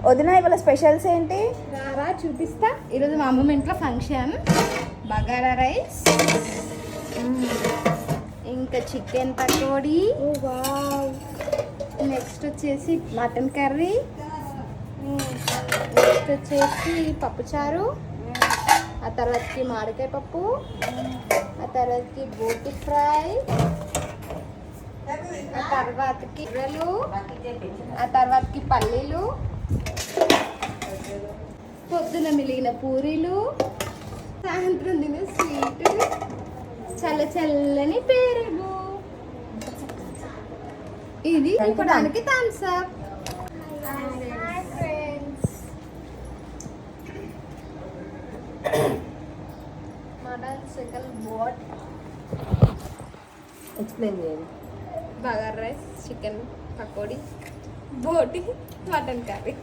వదిన ఇవాళ స్పెషల్స్ ఏంటి? రారా చూపిస్తా. ఈరోజు మా అమ్మమ్మ ఇంట్లో ఫంక్షన్. బగారా రైస్, ఇంకా చికెన్ పకోడీ, నెక్స్ట్ వచ్చేసి మటన్ కర్రీ, నెక్స్ట్ వచ్చేసి పప్పుచారు, ఆ తర్వాతకి మామిడికాయ పప్పు, ఆ తర్వాతకి బోటి ఫ్రై, ఆ తర్వాతకి ఇర్రలు, ఆ తర్వాతకి పల్లీలు, పొద్దున మిలిగిన పూరీలు, సాయంత్రం తినే స్వీట్, చల్ల చల్లని పెరుగు. ఇది తినడానికి thumbs up. Mutton chicken boat, explain చేయండి. బగారా రైస్, చికెన్ పకోడీ, బోటి, మటన్ కర్రీ.